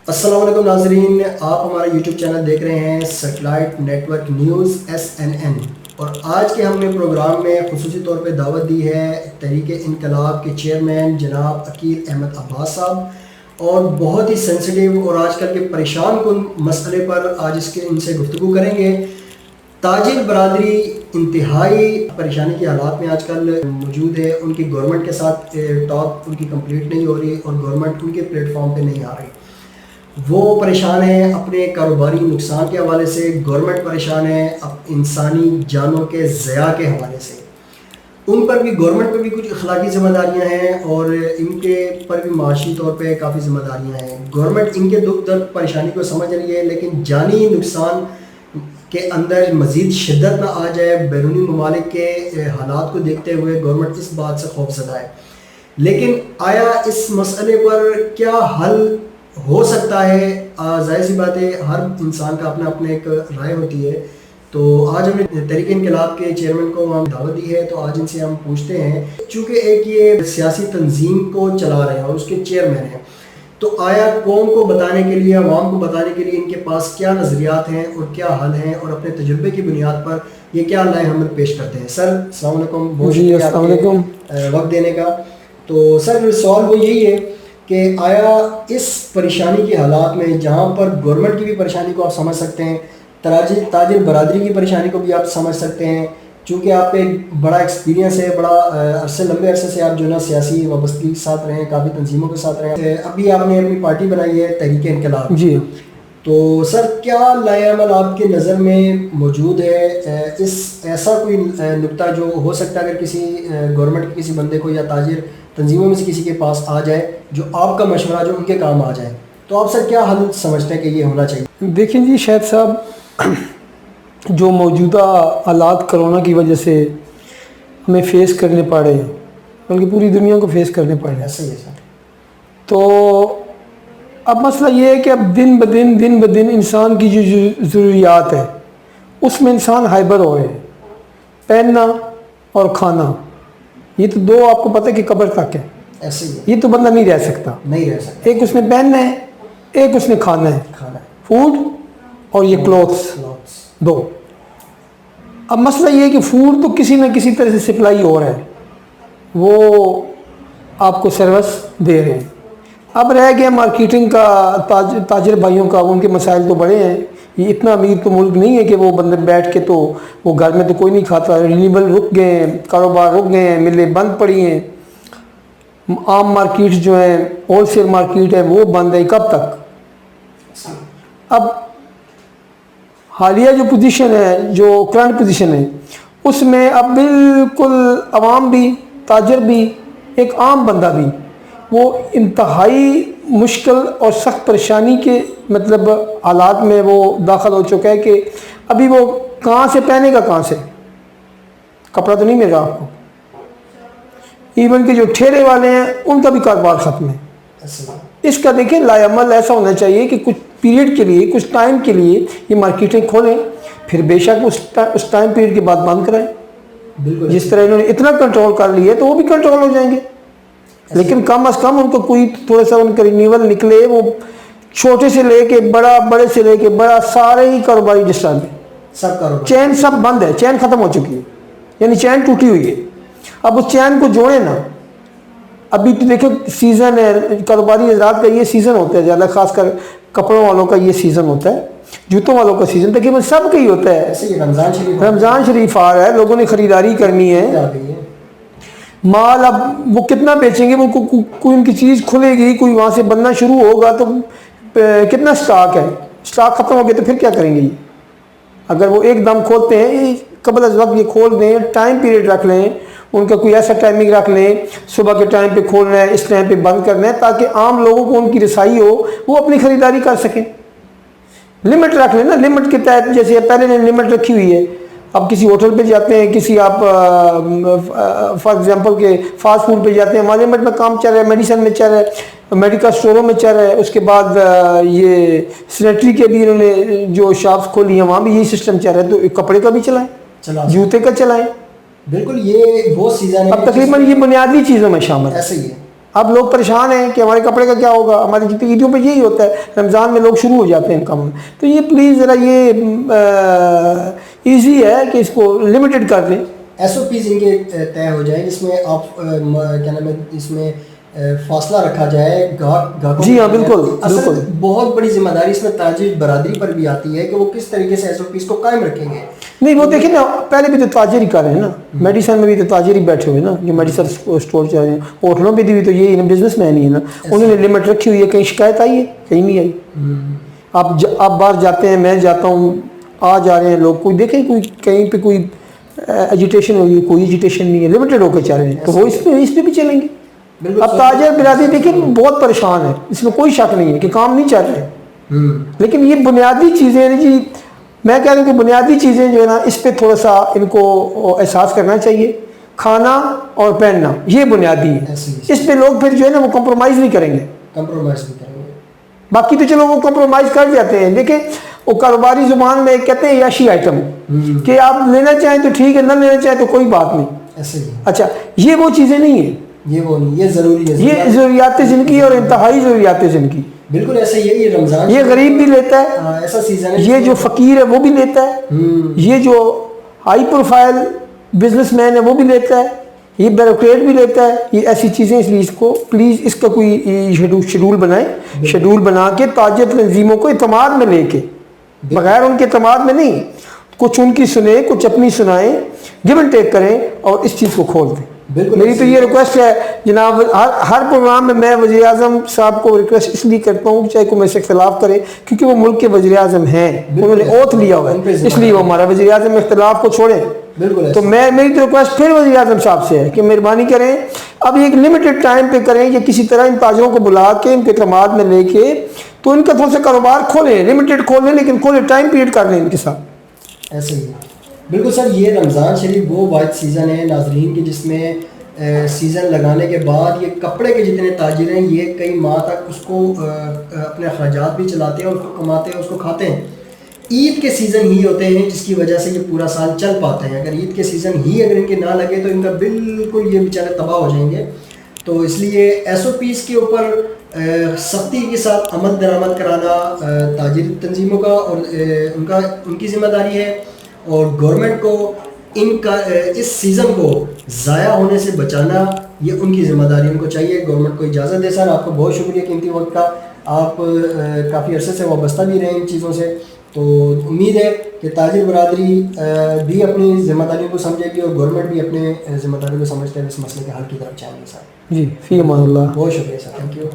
السلام علیکم ناظرین، آپ ہمارا یوٹیوب چینل دیکھ رہے ہیں satellite network news SNN، اور آج کے ہم نے پروگرام میں خصوصی طور پہ دعوت دی ہے تحریک انقلاب کے چیئرمین جناب عقیل احمد عباس صاحب، اور بہت ہی سینسٹیو اور آج کل کے پریشان کن مسئلے پر آج ان سے گفتگو کریں گے۔ تاجر برادری انتہائی پریشانی کے حالات میں آج کل موجود ہے، ان کی گورنمنٹ کے ساتھ ٹاک ان کی کمپلیٹ نہیں ہو رہی اور گورنمنٹ ان کے پلیٹ فارم پہ نہیں آ رہی۔ وہ پریشان ہیں اپنے کاروباری نقصان کے حوالے سے، گورنمنٹ پریشان ہے انسانی جانوں کے ضیاع کے حوالے سے۔ ان پر بھی گورنمنٹ پر بھی کچھ اخلاقی ذمہ داریاں ہیں اور ان کے پر بھی معاشی طور پہ کافی ذمہ داریاں ہیں۔ گورنمنٹ ان کے دکھ درد پریشانی کو سمجھ رہی ہے، لیکن جانی نقصان کے اندر مزید شدت نہ آ جائے، بیرونی ممالک کے حالات کو دیکھتے ہوئے گورنمنٹ اس بات سے خوف زدہ ہے۔ لیکن آیا اس مسئلے پر کیا حل ہو سکتا ہے؟ ظاہر سی بات ہے، ہر انسان کا اپنا اپنا ایک رائے ہوتی ہے۔ تو آج ہم نے تحریک انقلاب کے چیئرمین کو ہم دعوت دی ہے، تو آج ان سے ہم پوچھتے ہیں، چونکہ ایک یہ سیاسی تنظیم کو چلا رہے ہیں اور اس کے چیئرمین ہیں، تو آیا قوم کو بتانے کے لیے، عوام کو بتانے کے لیے ان کے پاس کیا نظریات ہیں اور کیا حل ہیں، اور اپنے تجربے کی بنیاد پر یہ کیا رائے حمل پیش کرتے ہیں؟ سر السلام علیکم، بہت شکریہ آپ کے وقت دینے کا۔ تو سر سوال وہ یہی ہے کہ آیا اس پریشانی کے حالات میں، جہاں پر گورنمنٹ کی بھی پریشانی کو آپ سمجھ سکتے ہیں، تاجر برادری کی پریشانی کو بھی آپ سمجھ سکتے ہیں، چونکہ آپ پہ بڑا ایکسپیرینس ہے، بڑا لمبے عرصے سے آپ جو ہے نا سیاسی وابستگی کے ساتھ رہے ہیں، کافی تنظیموں کے ساتھ رہے ہیں، ابھی آپ نے اپنی پارٹی بنائی ہے تحریک انقلاب جی۔ تو سر کیا لائے عمل آپ کے نظر میں موجود ہے؟ ایسا کوئی نقطہ جو ہو سکتا ہے اگر کسی گورنمنٹ کے کسی بندے کو یا تاجر تنظیموں میں سے کسی کے پاس آ جائے، جو آپ کا مشورہ جو ان کے کام آ جائے، تو آپ سر کیا حل سمجھتے ہیں کہ یہ ہونا چاہیے؟ دیکھیں جی شاہد صاحب، جو موجودہ حالات کرونا کی وجہ سے ہمیں فیس کرنے پڑ رہے ہیں، بلکہ پوری دنیا کو فیس کرنے پڑ رہے ہیں، ایسا ہی ہے سر۔ تو اب مسئلہ یہ ہے کہ اب دن بدن انسان کی جو ضروریات ہے اس میں انسان ہائبر ہو رہے ہیں۔ پہننا اور کھانا، یہ تو دو آپ کو پتہ ہے کہ قبر تک ہے، ایسے ہی ہے، یہ تو بندہ نہیں رہ سکتا۔ نہیں رہ سکتا۔ ایک اس نے پہننا ہے، ایک اس نے کھانا ہے، کھانا ہے، فوڈ اور یہ کلوتھس، دو۔ اب مسئلہ یہ ہے کہ فوڈ تو کسی نہ کسی طرح سے سپلائی ہو رہا ہے، وہ آپ کو سروس دے رہے ہیں۔ اب رہ گیا مارکیٹنگ کا، تاجر بھائیوں کا، ان کے مسائل تو بڑے ہیں۔ یہ اتنا امیر تو ملک نہیں ہے کہ وہ بندے بیٹھ کے تو وہ گھر میں تو کوئی نہیں کھاتا، رینیبل رک گئے ہیں، کاروبار رک گئے ہیں، ملیں بند پڑی ہیں، عام مارکیٹ جو ہیں، ہول سیل مارکیٹ ہے وہ بند ہے۔ کب تک؟ اب حالیہ جو پوزیشن ہے، جو کرنٹ پوزیشن ہے، اس میں اب بالکل عوام بھی، تاجر بھی، ایک عام بندہ بھی، وہ انتہائی مشکل اور سخت پریشانی کے مطلب حالات میں وہ داخل ہو چکا ہے کہ ابھی وہ کہاں سے پہنے گا، کہاں سے؟ کپڑا تو نہیں مل رہا آپ کو۔ ایون کہ جو ٹھیلے والے ہیں ان کا بھی کاروبار ختم ہے۔ اس کا دیکھیں لائے عمل ایسا ہونا چاہیے کہ کچھ پیریڈ کے لیے، کچھ ٹائم کے لیے یہ مارکیٹیں کھولیں، پھر بے شک اس ٹائم پیریڈ کے بعد بند کرائیں۔ جس طرح انہوں نے اتنا کنٹرول کر لیا ہے تو وہ بھی کنٹرول ہو جائیں گے، لیکن کم از کم ان کو کوئی تھوڑا سا ان کا رینیول نکلے۔ وہ چھوٹے سے لے کے بڑا، بڑے سے لے کے بڑا، سارے ہی کاروباری ڈسٹرب ہیں، سب کاروبار، چین چین سب بند ہے، چین ختم ہو چکی ہے، یعنی چین ٹوٹی ہوئی ہے۔ اب اس چین کو جوڑیں نا۔ ابھی تو دیکھو سیزن ہے، کاروباری حضرات کا یہ سیزن ہوتا ہے زیادہ، خاص کر کپڑوں والوں کا یہ سیزن ہوتا ہے، جوتوں والوں کا سیزن تقریباً سب کا ہی ہوتا ہے۔ رمضان شریف آ رہا ہے، لوگوں نے خریداری کرنی ہے، مال اب وہ کتنا بیچیں گے؟ وہ کوئی ان کی چیز کھلے گی، کوئی وہاں سے بننا شروع ہوگا تو کتنا سٹاک ہے، سٹاک ختم ہو گیا تو پھر کیا کریں گے؟ اگر وہ ایک دم کھولتے ہیں، قبل از وقت یہ کھول دیں، ٹائم پیریڈ رکھ لیں، ان کا کوئی ایسا ٹائمنگ رکھ لیں، صبح کے ٹائم پہ کھولنا ہے، اس ٹائم پہ بند کرنا ہے، تاکہ عام لوگوں کو ان کی رسائی ہو، وہ اپنی خریداری کر سکیں۔ لمٹ رکھ لیں نا، لمٹ کے تحت، جیسے پہلے نے لمٹ رکھی ہوئی ہے۔ اب کسی ہوٹل پہ جاتے ہیں، کسی آپ فار ایگزامپل کے فاسٹ فوڈ پہ جاتے ہیں، ہمارے لمٹ میں کام چل رہا ہے، میڈیسن میں چل رہا ہے، میڈیکل اسٹوروں میں چل رہا ہے، اس کے بعد یہ سینیٹری کے بھی انہوں نے جو شاپس کھولی ہیں وہاں بھی یہی سسٹم چل رہا ہے، تو کپڑے کا بھی چلائیں، جوتے کا چلائیں۔ بالکل، یہ وہ سیزن ہے، اب تقریباً یہ بنیادی چیزوں میں شامل ہے۔ ایسے ہی ہے۔ اب لوگ پریشان ہیں کہ ہمارے کپڑے کا کیا ہوگا. ہماری جتنی عیدوں پہ یہی ہوتا ہے, رمضان میں لوگ شروع ہو جاتے ہیں ان کاموں میں. تو یہ پلیز ذرا یہ ایزی ہے کہ اس کو لمیٹڈ کر دیں. ایس او پیز ان کے طے ہو جائیں جس میں آپ کیا نام ہے اس میں فاصلہ رکھا جائے گاہکوں. جی ہاں بالکل بالکل. بہت بڑی ذمہ داری اس میں تاجر برادری پر بھی آتی ہے کہ وہ کس طریقے سے ایس او پیز کو قائم رکھیں گے. نہیں وہ دیکھیں نا, پہلے بھی تو تاجر ہی کر رہے ہیں نا, میڈیسن میں بھی تو تاجر ہی بیٹھے ہوئے نا, جو میڈیسن اسٹور چل رہے ہیں. ہوٹلوں پہ بھی تو یہی بزنس مین ہی ہے نا, انہوں نے لمٹ رکھی ہوئی ہے. کہیں شکایت آئی ہے؟ کہیں نہیں آئی. آپ باہر جاتے ہیں, میں جاتا ہوں, آ جا رہے ہیں لوگ, کوئی دیکھیں کوئی کہیں پہ کوئی ایجیٹیشن ہوئی, کوئی ایجیٹیشن نہیں ہے, لمیٹڈ ہو کے چل رہے ہیں. تو وہ اس پہ بھی چلیں گے. اب تاجر برادری دیکھیں بہت پریشان ہے, اس میں کوئی شک نہیں ہے کہ کام نہیں چل رہے. لیکن یہ بنیادی چیزیں ہیں جی, میں کہہ رہا ہوں کہ بنیادی چیزیں جو ہے نا اس پہ تھوڑا سا ان کو احساس کرنا چاہیے. کھانا اور پہننا یہ بنیادی ہے, اس پہ لوگ پھر جو ہے نا وہ کمپرومائز نہیں کریں گے. باقی تو چلو وہ کمپرومائز کر جاتے ہیں. دیکھیں وہ کاروباری زبان میں کہتے ہیں یاشی آئٹم, کہ آپ لینا چاہیں تو ٹھیک ہے, نہ لینا چاہیں تو کوئی بات نہیں. اچھا یہ وہ چیزیں نہیں ہیں, یہ وہ نہیں, یہ ضروری ہے, یہ ضروریات زندگی اور انتہائی ضروریات زندگی. بالکل ایسا ہی ہے. یہ رمضان یہ غریب بھی لیتا ہے, ایسا سیزن ہے, یہ جو فقیر ہے وہ بھی لیتا ہے, یہ جو ہائی پروفائل بزنس مین ہے وہ بھی لیتا ہے, یہ بیوروکریٹ بھی لیتا ہے. یہ ایسی چیزیں, اس لیے اس کو پلیز اس کا کوئی شیڈول بنائیں, شیڈول بنا کے تاجر تنظیموں کو اعتماد میں لے کے, بغیر ان کے اعتماد میں نہیں, کچھ ان کی سنیں کچھ اپنی سنائیں, گیو اینڈ ٹیک کریں اور اس چیز کو کھول دیں. میری تو یہ ریکویسٹ ہے جناب, ہر پروگرام میں میں وزیر اعظم صاحب کو ریکویسٹ اس لیے کرتا ہوں چاہے کوئی میرے سے اختلاف کرے, کیونکہ وہ ملک کے وزیر اعظم ہیں, انہوں نے اوتھ لیا ہوا ہے, اس لیے وہ ہمارا وزیر اعظم اختلاف کو چھوڑیں. تو میری تو ریکویسٹ پھر وزیر اعظم صاحب سے ہے کہ مہربانی کریں, اب ایک لمیٹڈ ٹائم پہ کریں, یا کسی طرح ان تاجروں کو بلا کے ان کے اعتماد میں لے کے تو ان کا تھوڑا سا کاروبار کھولیں, لمیٹڈ کھولیں لیکن کھولیں, ٹائم پیریڈ کر لیں ان کے ساتھ. ایسے ہی بالکل سر. یہ رمضان شریف وہ واحد سیزن ہے ناظرین کی جس میں سیزن لگانے کے بعد یہ کپڑے کے جتنے تاجر ہیں یہ کئی ماہ تک اس کو اپنے اخراجات بھی چلاتے ہیں, اس کو کماتے ہیں, اس کو کھاتے ہیں. عید کے سیزن ہی ہوتے ہیں جس کی وجہ سے یہ پورا سال چل پاتے ہیں. اگر عید کے سیزن ہی اگر ان کے نہ لگے تو ان کا بالکل یہ بیچارے تباہ ہو جائیں گے. تو اس لیے ایس او پیز کے اوپر سختی کے ساتھ عمل درآمد کرانا تاجر تنظیموں کا اور ان کی ذمہ داری ہے, اور گورنمنٹ کو ان کا اس سیزن کو ضائع ہونے سے بچانا یہ ان کی ذمہ داری, ان کو چاہیے. گورنمنٹ کو اجازت دے. سر آپ کو بہت شکریہ قیمتی وقت کا, آپ کافی عرصے سے وابستہ بھی رہے ان چیزوں سے. تو امید ہے کہ تاجر برادری بھی اپنی ذمہ داریوں کو سمجھے گی اور گورنمنٹ بھی اپنے ذمہ داریوں کو سمجھتے ہوئے اس مسئلے کے حل کی طرف جائیں گے. سر جی فی امان اللہ, بہت شکریہ سر, تھینک یو.